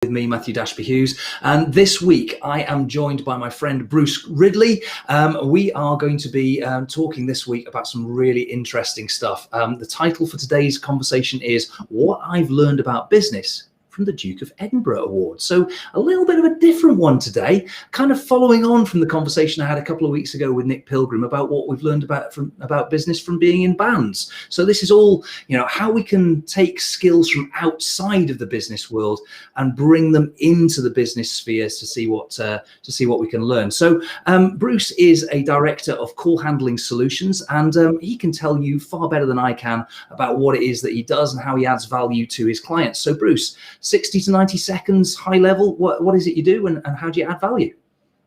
With me, Matthew Dashby Hughes, and this week I am joined by my friend Bruce Ridley. We are going to be talking this week about some really interesting stuff. The title for today's conversation is What I've Learned About Business from the Duke of Edinburgh Award. So a little bit of a different one today, kind of following on from the conversation I had a couple of weeks ago with Nick Pilgrim about what we've learned about business from being in bands. So this is all, how we can take skills from outside of the business world and bring them into the business spheres to see what we can learn. So Bruce is a director of call handling solutions, and he can tell you far better than I can about what it is that he does and how he adds value to his clients. So Bruce, 60 to 90 seconds, high level, what is it you do and how do you add value?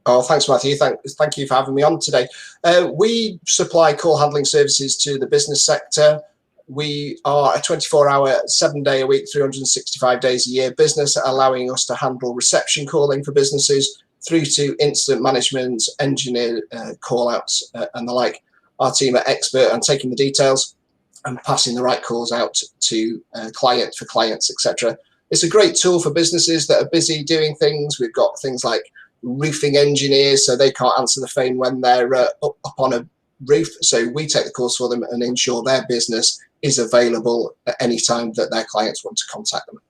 Oh, thanks, Matthew. Thank you for having me on today. We supply call handling services to the business sector. We are a 24-hour, 7-day-a-week, 365 days a year business, allowing us to handle reception calling for businesses through to incident management, engineer call-outs and the like. Our team are expert on taking the details and passing the right calls out to clients, etc. It's a great tool for businesses that are busy doing things. We've got things like roofing engineers, so they can't answer the phone when they're up on a roof. So we take the calls for them and ensure their business is available at any time that their clients want to contact them.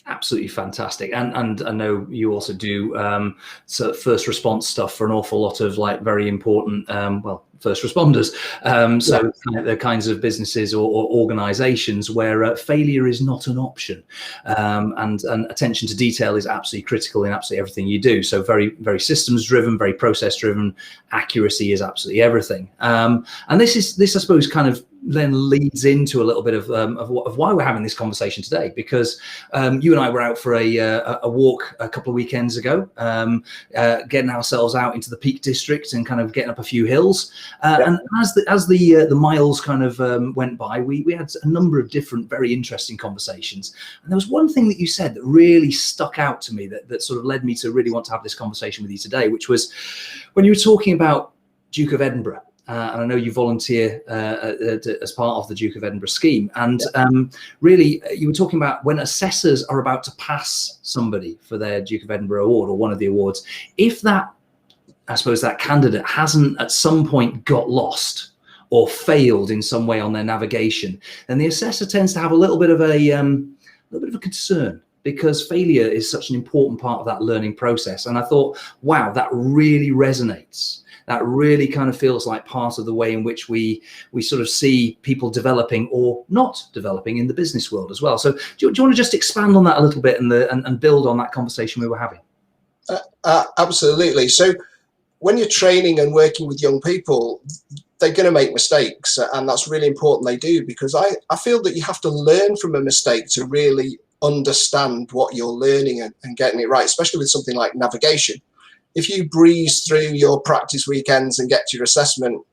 Absolutely fantastic. And I know you also do so first response stuff for an awful lot of very important, first responders. So the kinds of businesses or organizations where failure is not an option. And attention to detail is absolutely critical in absolutely everything you do. So very, very systems driven, very process driven. Accuracy is absolutely everything. And this, I suppose, kind of then leads into a little bit of why we're having this conversation today, because you and I were out for a walk a couple of weekends ago, getting ourselves out into the Peak District and kind of getting up a few hills. And as the miles kind of went by, we had a number of different very interesting conversations. And there was one thing that you said that really stuck out to me that sort of led me to really want to have this conversation with you today, which was when you were talking about Duke of Edinburgh. And I know you volunteer as part of the Duke of Edinburgh scheme. And really, you were talking about when assessors are about to pass somebody for their Duke of Edinburgh award or one of the awards, if that candidate hasn't at some point got lost or failed in some way on their navigation, then the assessor tends to have a little bit of a concern, because failure is such an important part of that learning process. And I thought, wow, that really resonates. That really kind of feels like part of the way in which we sort of see people developing or not developing in the business world as well. So do you want to just expand on that a little bit and build on that conversation we were having? Absolutely. So when you're training and working with young people, they're going to make mistakes, and that's really important they do, because I feel that you have to learn from a mistake to really understand what you're learning and getting it right, especially with something like navigation. If you breeze through your practice weekends and get to your assessment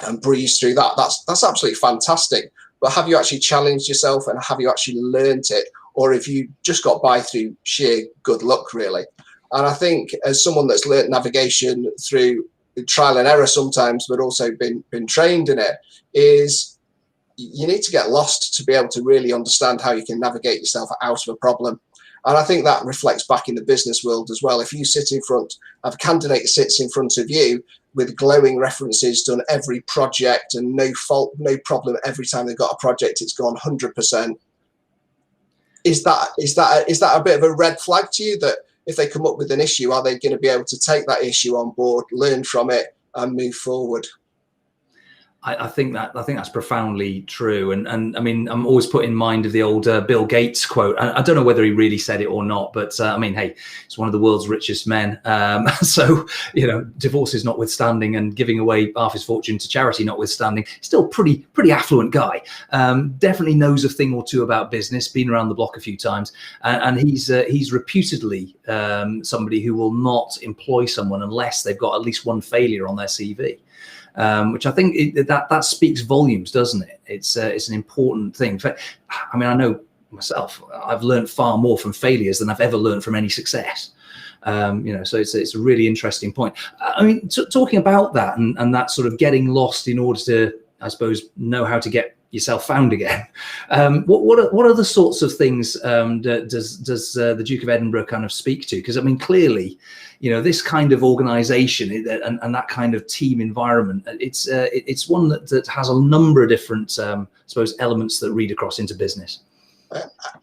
and breeze through that, that's absolutely fantastic. But have you actually challenged yourself, and have you actually learned it? Or have you just got by through sheer good luck, really? And I think as someone that's learnt navigation through trial and error sometimes, but also been trained in it, is you need to get lost to be able to really understand how you can navigate yourself out of a problem. And I think that reflects back in the business world as well. If you sit in front of a candidate that sits in front of you with glowing references, done every project and no fault, no problem, every time they've got a project, it's gone 100%. Is that a bit of a red flag to you, that if they come up with an issue, are they going to be able to take that issue on board, learn from it and move forward? I think that's profoundly true, and I mean, I'm always put in mind of the old Bill Gates quote. I don't know whether he really said it or not, but I mean, hey, he's one of the world's richest men. So divorces notwithstanding, and giving away half his fortune to charity notwithstanding, still pretty affluent guy. Definitely knows a thing or two about business. Been around the block a few times, and he's reputedly somebody who will not employ someone unless they've got at least one failure on their CV. Which I think that speaks volumes, doesn't it? It's an important thing. I mean, I know myself, I've learned far more from failures than I've ever learned from any success. So it's a really interesting point. I mean, talking about that and that sort of getting lost in order to, I suppose, know how to get yourself found again. What other sorts of things does the Duke of Edinburgh kind of speak to? Because I mean, clearly, this kind of organisation and that kind of team environment, it's one that has a number of different, I suppose, elements that read across into business.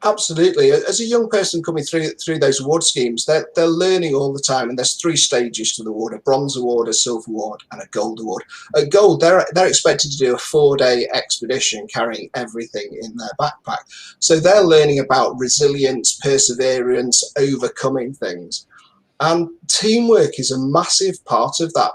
Absolutely. As a young person coming through those award schemes, they're learning all the time, and there's 3 stages to the award: a bronze award, a silver award, and a gold award. At gold, they're expected to do a 4-day expedition carrying everything in their backpack. So they're learning about resilience, perseverance, overcoming things. And teamwork is a massive part of that.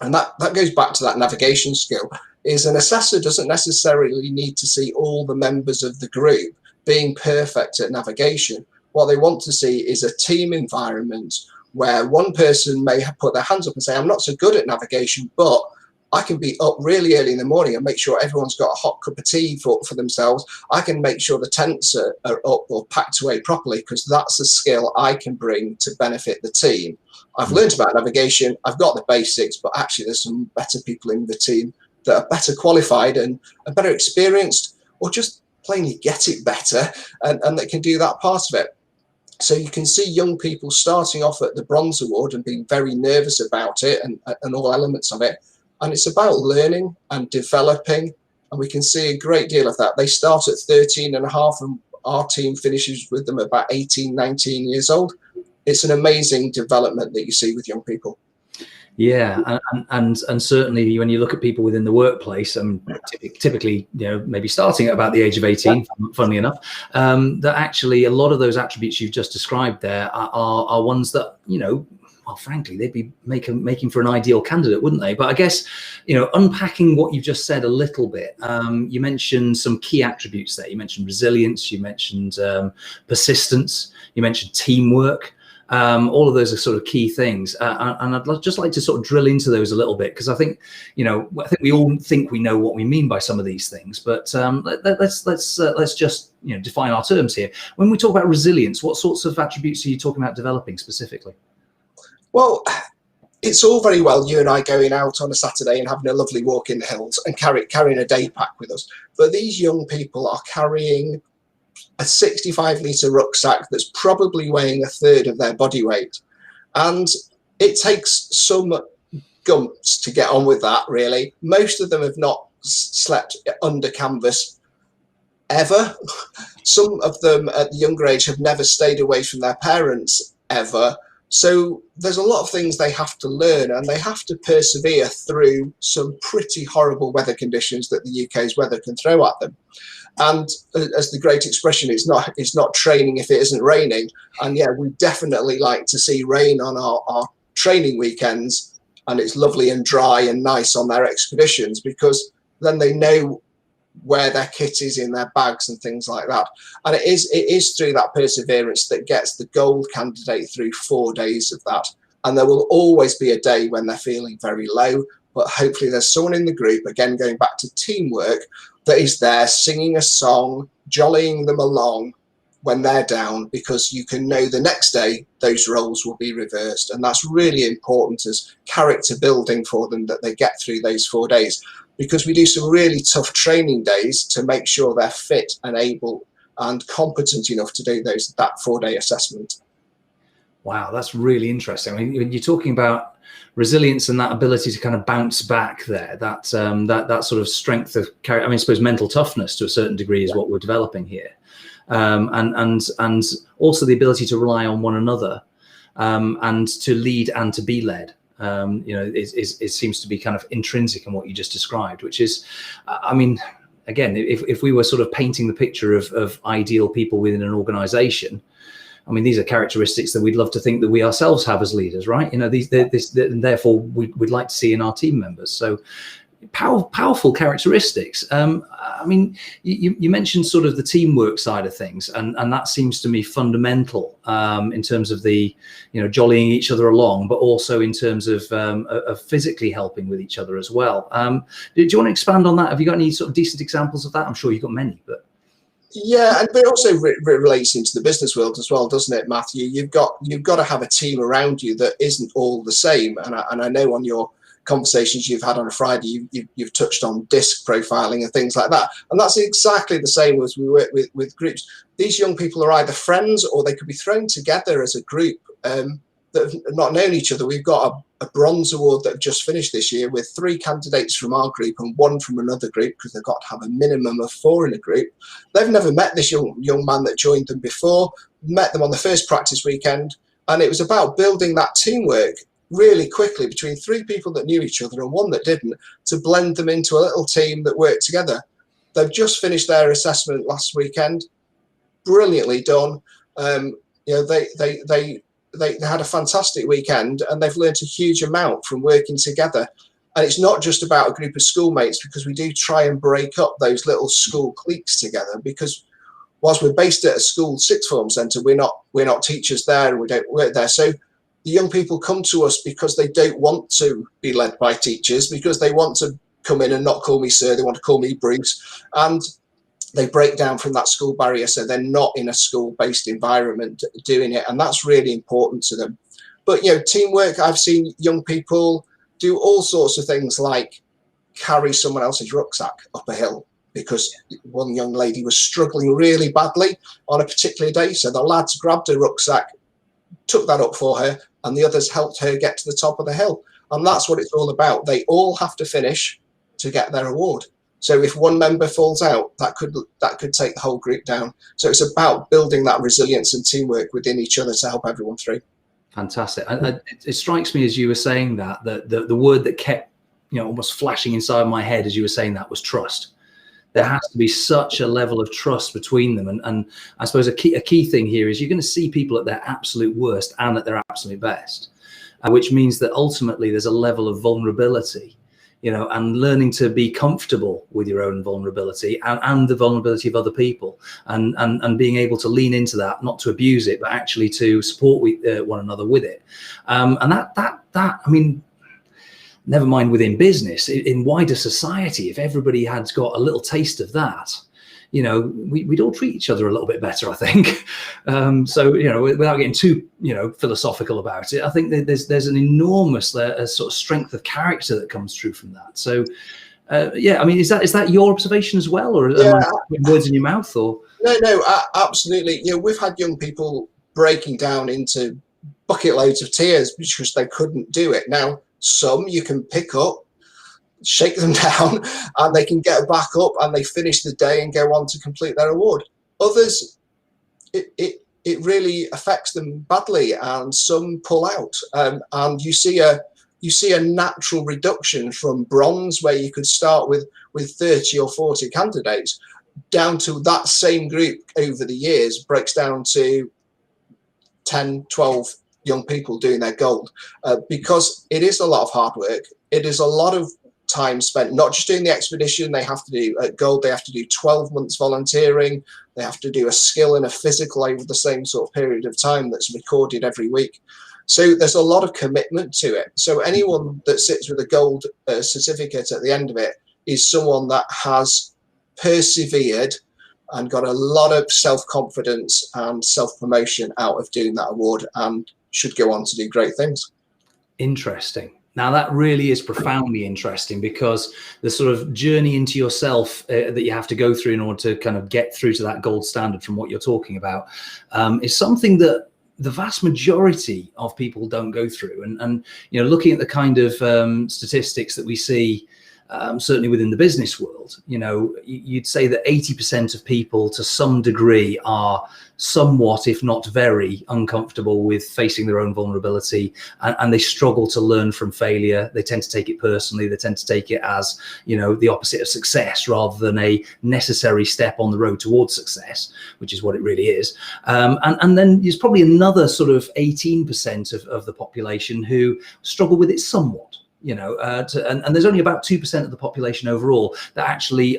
And that goes back to that navigation skill. Is an assessor doesn't necessarily need to see all the members of the group being perfect at navigation. What they want to see is a team environment where one person may have put their hands up and say, I'm not so good at navigation, but I can be up really early in the morning and make sure everyone's got a hot cup of tea for themselves. I can make sure the tents are up or packed away properly, because that's a skill I can bring to benefit the team. I've learned about navigation, I've got the basics, but actually there's some better people in the team that are better qualified and are better experienced, or just plainly get it better, and that can do that part of it. So you can see young people starting off at the bronze award and being very nervous about it and all elements of it. And it's about learning and developing, and we can see a great deal of that. They start at 13 and a half, and our team finishes with them about 18, 19 years old. It's an amazing development that you see with young people. Yeah, and certainly when you look at people within the workplace, typically, maybe starting at about the age of 18, funnily enough, that actually a lot of those attributes you've just described there are ones that, well, frankly, they'd be making for an ideal candidate, wouldn't they? But I guess, unpacking what you've just said a little bit, you mentioned some key attributes there. You mentioned resilience, you mentioned persistence, you mentioned teamwork. All of those are sort of key things, and I'd just like to sort of drill into those a little bit, because I think we all think we know what we mean by some of these things, but let's just define our terms here. When we talk about resilience, what sorts of attributes are you talking about developing specifically? Well, it's all very well you and I going out on a Saturday and having a lovely walk in the hills and carrying a day pack with us, but these young people are carrying a 65-litre rucksack that's probably weighing a third of their body weight. And it takes some guts to get on with that, really. Most of them have not slept under canvas ever. Some of them at the younger age have never stayed away from their parents ever. So there's a lot of things they have to learn, and they have to persevere through some pretty horrible weather conditions that the UK's weather can throw at them. And as the great expression, it's not training if it isn't raining. And yeah, we definitely like to see rain on our training weekends, and it's lovely and dry and nice on their expeditions, because then they know where their kit is in their bags and things like that. And it is through that perseverance that gets the gold candidate through 4 days of that. And there will always be a day when they're feeling very low, but hopefully there's someone in the group, again going back to teamwork, that is there singing a song, jollying them along when they're down, because you can know the next day those roles will be reversed. And that's really important as character building for them, that they get through those 4 days, because we do some really tough training days to make sure they're fit and able and competent enough to do that 4-day assessment. Wow, that's really interesting. I mean, when you're talking about resilience and that ability to kind of bounce back there, that sort of strength of character, I mean, I suppose mental toughness to a certain degree is what we're developing here. And also the ability to rely on one another, and to lead and to be led. It seems to be kind of intrinsic in what you just described, which is, I mean, again, if we were sort of painting the picture of ideal people within an organization, I mean, these are characteristics that we'd love to think that we ourselves have as leaders, right? And therefore we'd like to see in our team members. So powerful characteristics. I mean, you mentioned sort of the teamwork side of things, and that seems to me fundamental in terms of the, jollying each other along, but also in terms of physically helping with each other as well. Do you want to expand on that? Have you got any sort of decent examples of that? I'm sure you've got many, but. Yeah, and it also relates into the business world as well, doesn't it, Matthew? You've got to have a team around you that isn't all the same. And I know on your conversations you've had on a Friday, you've touched on disc profiling and things like that. And that's exactly the same as we work with groups. These young people are either friends or they could be thrown together as a group that have not known each other. We've got a bronze award that have just finished this year with 3 candidates from our group and 1 from another group, because they've got to have a minimum of 4 in a group. They've never met this young man that joined them before, met them on the first practice weekend, and it was about building that teamwork really quickly between 3 people that knew each other and 1 that didn't, to blend them into a little team that worked together. They've just finished their assessment last weekend, brilliantly done. They had a fantastic weekend, and they've learned a huge amount from working together. And it's not just about a group of schoolmates, because we do try and break up those little school cliques together, because whilst we're based at a school sixth form centre, we're not teachers there, and we don't work there. So the young people come to us because they don't want to be led by teachers, because they want to come in and not call me sir, they want to call me Bruce, and they break down from that school barrier, so they're not in a school-based environment doing it, and that's really important to them. But teamwork, I've seen young people do all sorts of things, like carry someone else's rucksack up a hill, because one young lady was struggling really badly on a particular day, so the lads grabbed her rucksack, took that up for her, and the others helped her get to the top of the hill. And that's what it's all about. They all have to finish to get their award. So if one member falls out, that could take the whole group down. So it's about building that resilience and teamwork within each other to help everyone through. Fantastic. It strikes me as you were saying that the word that kept almost flashing inside my head as you were saying that was trust. There has to be such a level of trust between them. And I suppose a key thing here is you're going to see people at their absolute worst and at their absolute best, which means that ultimately there's a level of vulnerability, and learning to be comfortable with your own vulnerability and the vulnerability of other people, and being able to lean into that, not to abuse it, but actually to support one another with it. And that, I mean, never mind within business, in wider society, if everybody had got a little taste of that, we'd all treat each other a little bit better, I think. So, without getting too, philosophical about it, I think that there's an enormous sort of strength of character that comes through from that. So, I mean, is that your observation as well, or am I putting words in your mouth? Or no, absolutely. We've had young people breaking down into bucket loads of tears because they couldn't do it. Now, some you can pick up, shake them down, and they can get back up and they finish the day and go on to complete their award. Others, it really affects them badly, and some pull out. And you see a natural reduction from bronze, where you could start with 30 or 40 candidates, down to that same group over the years breaks down to 10, 12 young people doing their gold, because it is a lot of hard work. It is a lot of time spent not just doing the expedition. They have to do at gold, they have to do 12 months volunteering, they have to do a skill and a physical over the same sort of period of time that's recorded every week. So there's a lot of commitment to it. So anyone that sits with a gold certificate at the end of it is someone that has persevered and got a lot of self-confidence and self-promotion out of doing that award, and should go on to do great things. Interesting. Now that really is profoundly interesting, because the sort of journey into yourself that you have to go through in order to kind of get through to that gold standard from what you're talking about is something that the vast majority of people don't go through. And looking at the kind of statistics that we see, certainly within the business world, you'd say that 80% of people to some degree are somewhat, if not very, uncomfortable with facing their own vulnerability, and they struggle to learn from failure. They tend to take it personally. They tend to take it as, the opposite of success rather than a necessary step on the road towards success, which is what it really is. And then there's probably another sort of 18% of the population who struggle with it somewhat. And there's only about 2% of the population overall that actually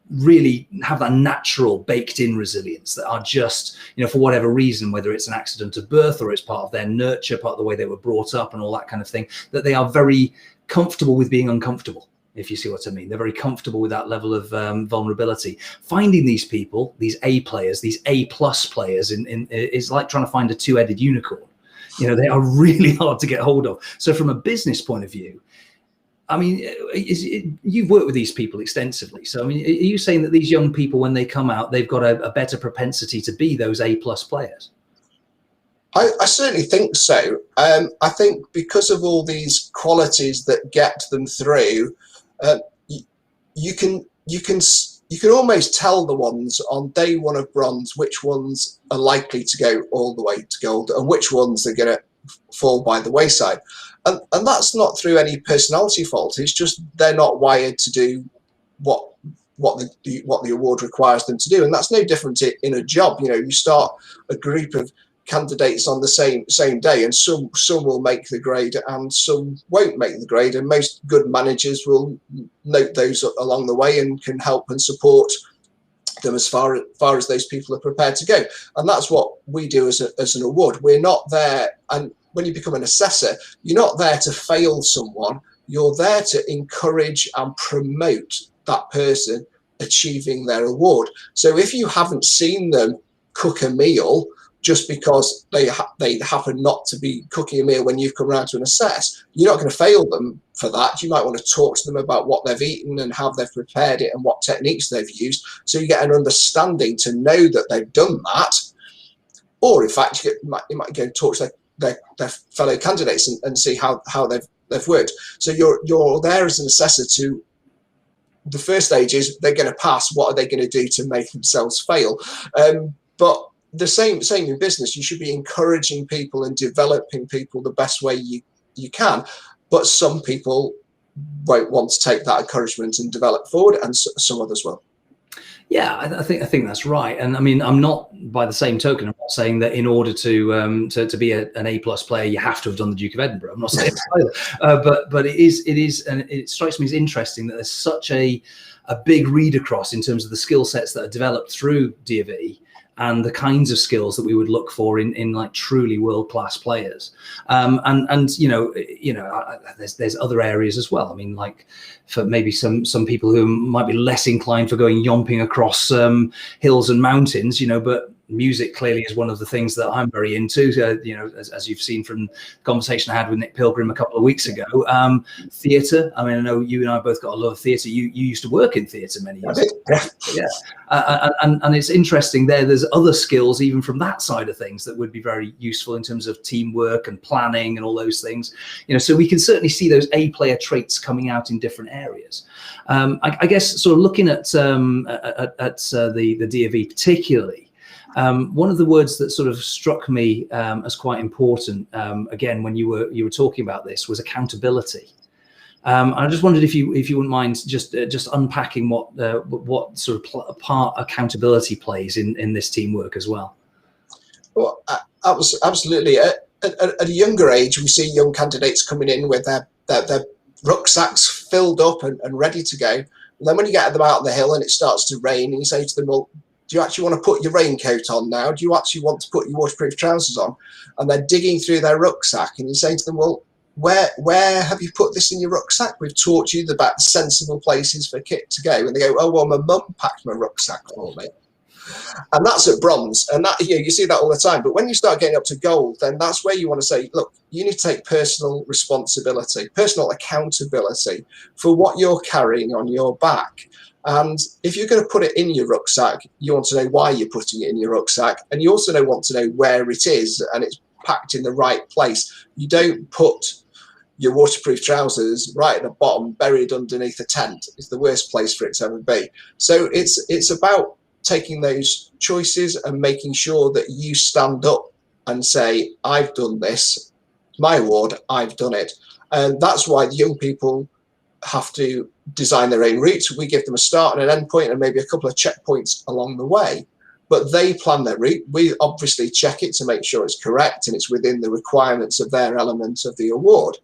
really have that natural baked in resilience, that are just, for whatever reason, whether it's an accident of birth or it's part of their nurture, part of the way they were brought up and all that kind of thing, that they are very comfortable with being uncomfortable, if you see what I mean. They're very comfortable with that level of vulnerability. Finding these people, these A players, these A+ players is like trying to find a two-headed unicorn. They are really hard to get hold of. So from a business point of view, I mean, you've worked with these people extensively. So, I mean, are you saying that these young people, when they come out, they've got a better propensity to be those A+ players? I certainly think so. I think because of all these qualities that get them through, you can almost tell the ones on day one of bronze which ones are likely to go all the way to gold and which ones are going to fall by the wayside. And that's not through any personality fault. It's just they're not wired to do what the award requires them to do. And that's no different in a job. You know, you start a group of candidates on the same day, and some will make the grade and some won't make the grade, and most good managers will note those along the way and can help and support them as far as those people are prepared to go. And that's what we do as an award. We're not there, and when you become an assessor, you're not there to fail someone. You're there to encourage and promote that person achieving their award. So if you haven't seen them cook a meal just because they happen not to be cooking a meal when you've come around to an assess, you're not going to fail them for that. You might want to talk to them about what they've eaten and how they've prepared it and what techniques they've used, so you get an understanding to know that they've done that. Or in fact, you might go and talk to their fellow candidates and see how they've worked. So you're there as an assessor to, the first stage is they're going to pass. What are they going to do to make themselves fail? But the same in business. You should be encouraging people and developing people the best way you can. But some people won't want to take that encouragement and develop forward, and some others will. Yeah, I think that's right. And I mean, I'm not, by the same token, I'm not saying that in order to be an A+ player, you have to have done the Duke of Edinburgh. I'm not saying that either. But it is, and it strikes me as interesting that there's such a big read across in terms of the skill sets that are developed through D of E and the kinds of skills that we would look for in like truly world-class players. And there's other areas as well. I mean, like for maybe some people who might be less inclined for going yomping across hills and mountains, but music clearly is one of the things that I'm very into, as you've seen from the conversation I had with Nick Pilgrim a couple of weeks ago. Theatre, I mean, I know you and I both got a lot of theatre. You used to work in theatre many years ago. Yeah. And it's interesting there's other skills even from that side of things that would be very useful in terms of teamwork and planning and all those things. So we can certainly see those A player traits coming out in different areas. I guess sort of looking at the D of E particularly, one of the words that sort of struck me as quite important, again, when you were talking about this, was accountability. I just wondered if you wouldn't mind just unpacking what sort of part accountability plays in this teamwork as well. Well, absolutely. At a younger age, we see young candidates coming in with their rucksacks filled up and ready to go. And then when you get them out on the hill and it starts to rain, and you say to them, well, do you actually want to put your raincoat on now? Do you actually want to put your waterproof trousers on? And they're digging through their rucksack, and you say to them, well, where have you put this in your rucksack? We've taught you about the sensible places for kit to go. And they go, oh, well, my mum packed my rucksack for me. And that's at bronze. And that, you see that all the time. But when you start getting up to gold, then that's where you want to say, look, you need to take personal responsibility, personal accountability for what you're carrying on your back. And if you're going to put it in your rucksack, you want to know why you're putting it in your rucksack. And you also want to know where it is and it's packed in the right place. You don't put your waterproof trousers right at the bottom, buried underneath a tent. It's the worst place for it to ever be. So it's about taking those choices and making sure that you stand up and say, I've done this, my award, I've done it. And that's why the young people have to design their own routes. We give them a start and an end point and maybe a couple of checkpoints along the way, but they plan their route. We obviously check it to make sure it's correct and it's within the requirements of their element of the award,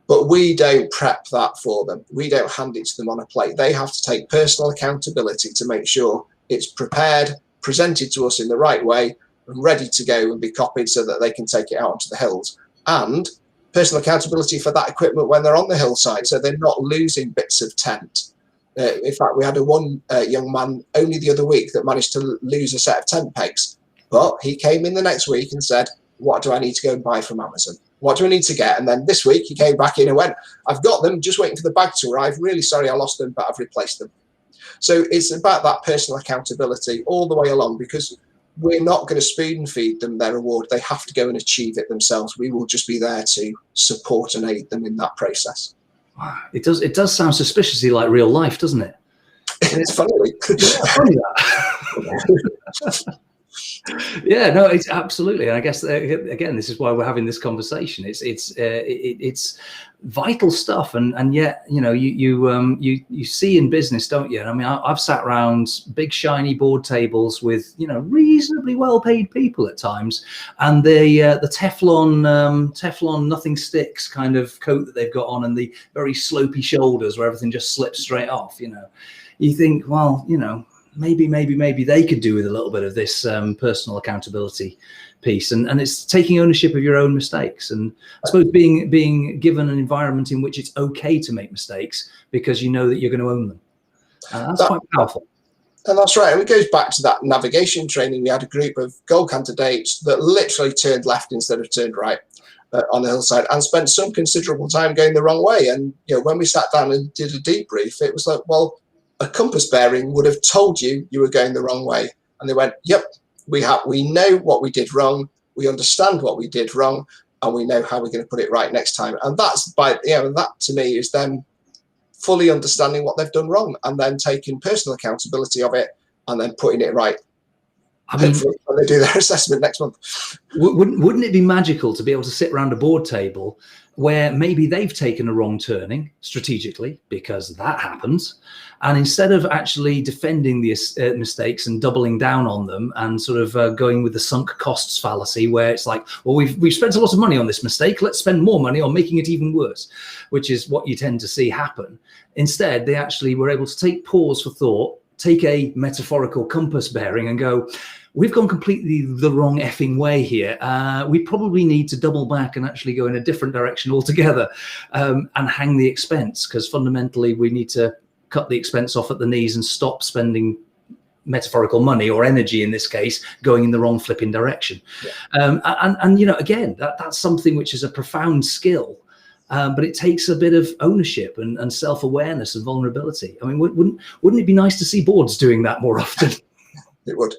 but we don't prep that for them. We don't hand it to them on a plate. They have to take personal accountability to make sure it's prepared, presented to us in the right way, and ready to go and be copied so that they can take it out onto the hills. And personal accountability for that equipment when they're on the hillside, so they're not losing bits of tent. In fact, we had one young man only the other week that managed to lose a set of tent pegs, but he came in the next week and said, what do I need to go and buy from Amazon? What do I need to get? And then this week he came back in and went, I've got them, just waiting for the bag to arrive. Really sorry I lost them, but I've replaced them. So it's about that personal accountability all the way along, because we're not going to spoon feed them their reward. They have to go and achieve it themselves. We will just be there to support and aid them in that process. Wow. It does sound suspiciously like real life, doesn't it? It's funny. Funny that. Yeah, no, it's absolutely. And I guess again, this is why we're having this conversation. It's vital stuff, and yet you see in business, don't you? And I mean, I've sat around big shiny board tables with reasonably well paid people at times, and the Teflon nothing sticks kind of coat that they've got on, and the very slopey shoulders where everything just slips straight off. You think, well, maybe they could do with a little bit of this personal accountability piece, and it's taking ownership of your own mistakes, and I suppose being given an environment in which it's okay to make mistakes because you know that you're going to own them. That's quite powerful. And that's right. And it goes back to that navigation training. We had a group of goal candidates that literally turned left instead of turned right on the hillside, and spent some considerable time going the wrong way. And when we sat down and did a debrief, it was like, well, a compass bearing would have told you were going the wrong way. And they went, yep, we know what we did wrong, we understand what we did wrong, and we know how we're going to put it right next time. And that's that to me is them fully understanding what they've done wrong, and then taking personal accountability of it, and then putting it right. I mean, hopefully when they do their assessment next month. Wouldn't it be magical to be able to sit around a board table where maybe they've taken a wrong turning strategically, because that happens, and instead of actually defending the mistakes and doubling down on them and sort of going with the sunk costs fallacy, where it's like, well, we've spent a lot of money on this mistake, let's spend more money on making it even worse, which is what you tend to see happen. Instead, they actually were able to take pause for thought, take a metaphorical compass bearing and go, we've gone completely the wrong effing way here. We probably need to double back and actually go in a different direction altogether, and hang the expense, because fundamentally we need to cut the expense off at the knees and stop spending metaphorical money, or energy in this case, going in the wrong flipping direction. Yeah. And again, that's something which is a profound skill. But it takes a bit of ownership and self-awareness and vulnerability. I mean, wouldn't it be nice to see boards doing that more often? It would.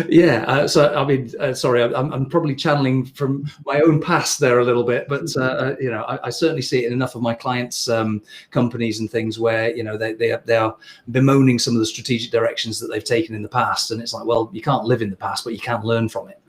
Yeah. So I mean, sorry, I'm probably channeling from my own past there a little bit, but I certainly see it in enough of my clients' companies and things where they are bemoaning some of the strategic directions that they've taken in the past, and it's like, well, you can't live in the past, but you can learn from it.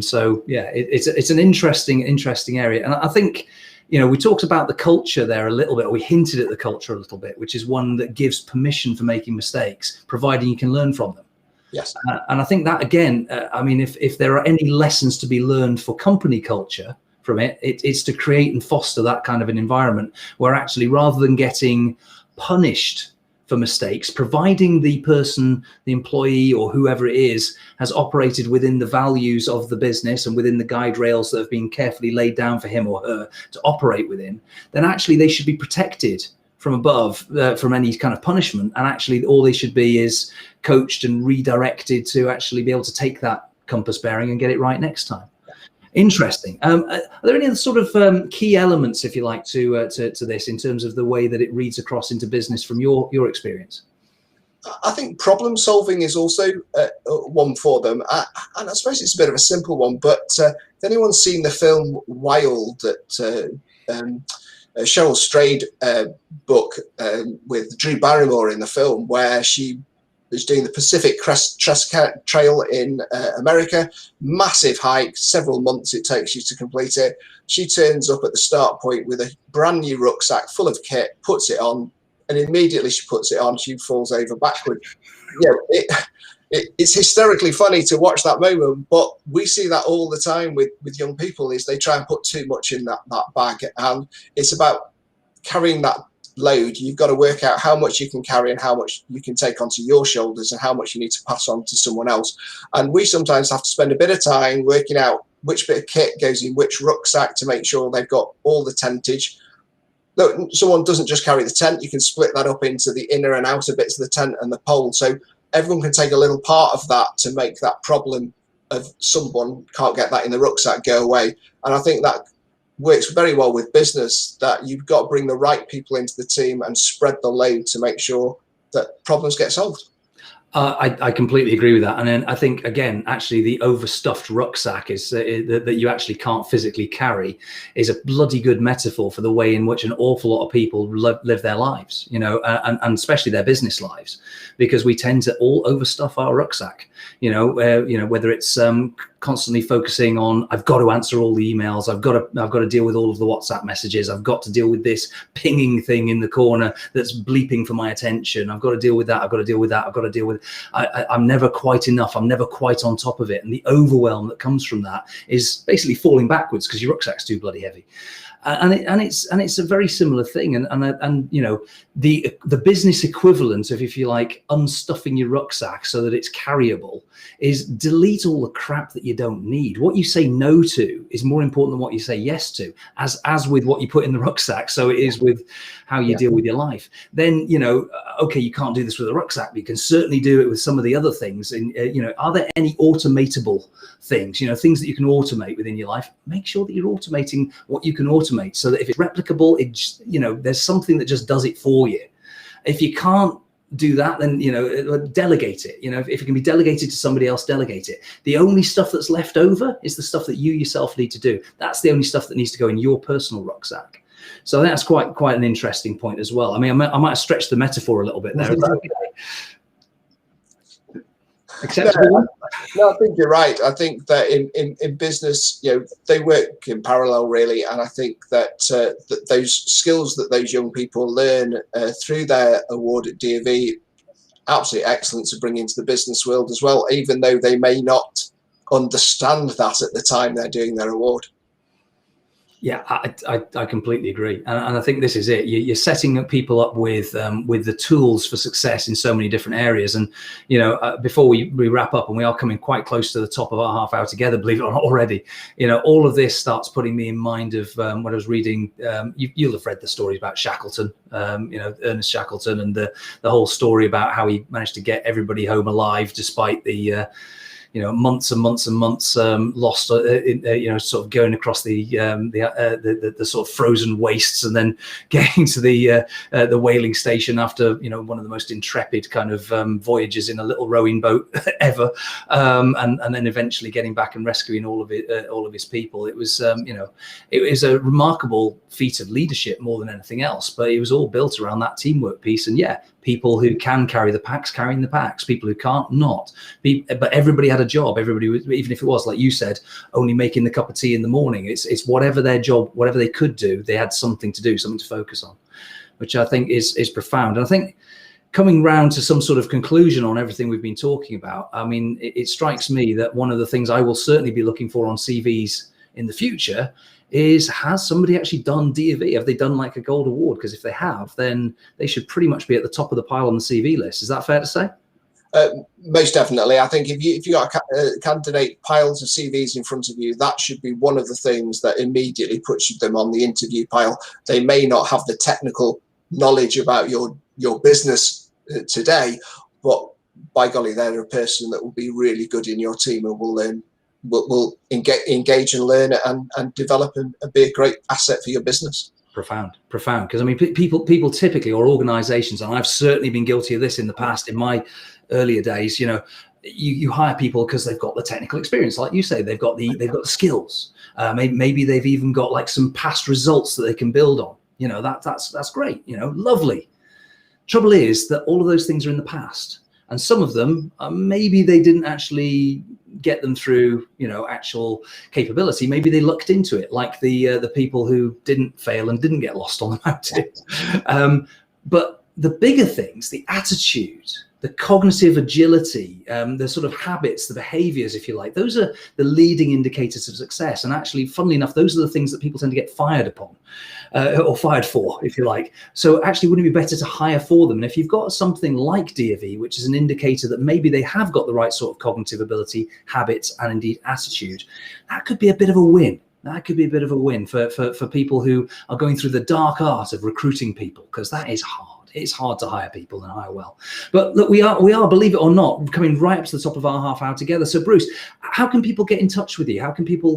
So yeah, it's an interesting area, and I think we talked about the culture there a little bit, or we hinted at the culture a little bit, which is one that gives permission for making mistakes, providing you can learn from them. Yes. And I think that again, I mean, if there are any lessons to be learned for company culture from it's to create and foster that kind of an environment where actually, rather than getting punished for mistakes, providing the person, the employee or whoever it is, has operated within the values of the business and within the guide rails that have been carefully laid down for him or her to operate within, then actually they should be protected from above from any kind of punishment. And actually all they should be is coached and redirected to actually be able to take that compass bearing and get it right next time. Interesting. Are there any other sort of key elements, if you like, to this in terms of the way that it reads across into business from your experience? I think problem solving is also one for them, and I suppose it's a bit of a simple one. But if anyone's seen the film Wild, that Cheryl Strayed book with Drew Barrymore in the film, where she was doing the Pacific Crest Trail in America, massive hike, several months it takes you to complete it. She turns up at the start point with a brand new rucksack full of kit, puts it on, and immediately she puts it on, she falls over backward. It's hysterically funny to watch that moment, but we see that all the time with young people, is they try and put too much in that bag, and it's about carrying that load. You've got to work out how much you can carry and how much you can take onto your shoulders and how much you need to pass on to someone else. And we sometimes have to spend a bit of time working out which bit of kit goes in which rucksack to make sure they've got all the tentage. Look, someone doesn't just carry the tent, you can split that up into the inner and outer bits of the tent and the pole, so everyone can take a little part of that to make that problem of someone can't get that in the rucksack, go away. And I think that works very well with business, that you've got to bring the right people into the team and spread the load to make sure that problems get solved. I completely agree with that. And then I think, again, actually the overstuffed rucksack is that you actually can't physically carry is a bloody good metaphor for the way in which an awful lot of people live their lives, you know, and especially their business lives, because we tend to all overstuff our rucksack, you know, whether it's constantly focusing on, I've got to answer all the emails, I've got to deal with all of the WhatsApp messages, I've got to deal with this pinging thing in the corner that's bleeping for my attention, I've got to deal with that, I've got to deal with that, I've got to deal with, I'm never quite enough, I'm never quite on top of it. And the overwhelm that comes from that is basically falling backwards because your rucksack's too bloody heavy. And it's a very similar thing, and you know, the business equivalent of, if you like, unstuffing your rucksack so that it's carryable is delete all the crap that you don't need. What you say no to is more important than what you say yes to, as with what you put in the rucksack. So it is with how you deal with your life. Then, you know, okay, you can't do this with a rucksack, but you can certainly do it with some of the other things. And you know, are there any automatable things, you know, things that you can automate within your life? Make sure that you're automating what you can automate, so that if it's replicable, it's, you know, there's something that just does it for you. If you can't do that, then, you know, delegate it. You know, if it can be delegated to somebody else, delegate it. The only stuff that's left over is the stuff that you yourself need to do. That's the only stuff that needs to go in your personal rucksack. So that's quite an interesting point as well. I mean, I might have stretched the metaphor a little bit there. Is that okay? Acceptable? No, I think you're right. I think that in business, you know, they work in parallel, really. And I think that, that those skills that those young people learn through their award at DofE, absolutely excellent to bring into the business world as well, even though they may not understand that at the time they're doing their award. Yeah, I completely agree, and I think this is it. You're setting people up with the tools for success in so many different areas. And you know, before we wrap up, and we are coming quite close to the top of our half hour together, believe it or not, already. You know, all of this starts putting me in mind of what I was reading. You'll have read the stories about Shackleton, you know, Ernest Shackleton, and the whole story about how he managed to get everybody home alive despite the you know, months and months and months lost, you know, sort of going across the sort of frozen wastes, and then getting to the whaling station after, you know, one of the most intrepid kind of voyages in a little rowing boat ever, and then eventually getting back and rescuing all of his people. It was, you know, it was a remarkable feat of leadership more than anything else, but it was all built around that teamwork piece. And yeah, people who can carry the packs, carrying the packs, people who can't, not. But everybody had a job. Everybody was, even if it was, like you said, only making the cup of tea in the morning. It's whatever their job, whatever they could do, they had something to do, something to focus on, which I think is profound. And I think coming round to some sort of conclusion on everything we've been talking about, I mean, it strikes me that one of the things I will certainly be looking for on CVs in the future is, has somebody actually done DofE? Have they done like a gold award? Because if they have, then they should pretty much be at the top of the pile on the CV list. Is that fair to say? Most definitely. I think if you got a candidate piles of CVs in front of you, that should be one of the things that immediately puts them on the interview pile. They may not have the technical knowledge about your business today, but by golly, they're a person that will be really good in your team and will learn. Will engage and learn and develop and be a great asset for your business. Profound. Because I mean, people typically, or organizations, and I've certainly been guilty of this in the past, in my earlier days, you know, you hire people because they've got the technical experience, like you say, they've got the skills. Maybe they've even got like some past results that they can build on. You know, that's great. You know, lovely. Trouble is that all of those things are in the past, and some of them maybe they didn't actually get them through, you know, actual capability. Maybe they lucked into it, like the people who didn't fail and didn't get lost on the mountain. But the bigger things, the attitude, the cognitive agility, the sort of habits, the behaviors, if you like, those are the leading indicators of success. And actually, funnily enough, those are the things that people tend to get fired upon, or fired for, if you like. So actually, wouldn't it be better to hire for them? And if you've got something like DofE, which is an indicator that maybe they have got the right sort of cognitive ability, habits, and indeed attitude, that could be a bit of a win. That could be a bit of a win for people who are going through the dark art of recruiting people, because that is hard. it's hard to hire people and hire well. But look, we are, believe it or not, coming right up to the top of our half hour together. So Bruce, how can people get in touch with you? How can people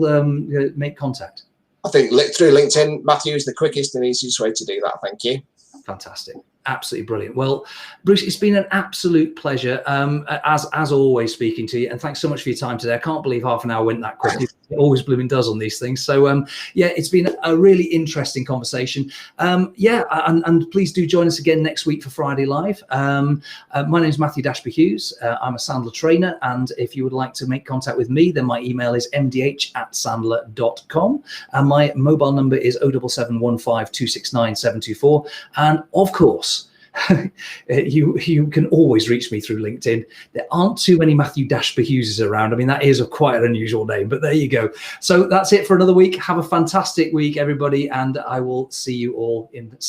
make contact? I think through LinkedIn, Matthew, is the quickest and easiest way to do that. Thank you. Fantastic. Absolutely brilliant. Well, Bruce, it's been an absolute pleasure, as always, speaking to you. And thanks so much for your time today. I can't believe half an hour went that quickly. It always blooming does on these things. So, yeah, it's been a really interesting conversation. Yeah, and please do join us again next week for Friday Live. My name is Matthew Dashby Hughes. I'm a Sandler trainer. And if you would like to make contact with me, then my email is mdh@sandler.com. And my mobile number is 07715 269 724. And of course, you can always reach me through LinkedIn. There aren't too many Matthew Dashby Hughes around. I mean, that is quite an unusual name, but there you go. So that's it for another week. Have a fantastic week, everybody, and I will see you all in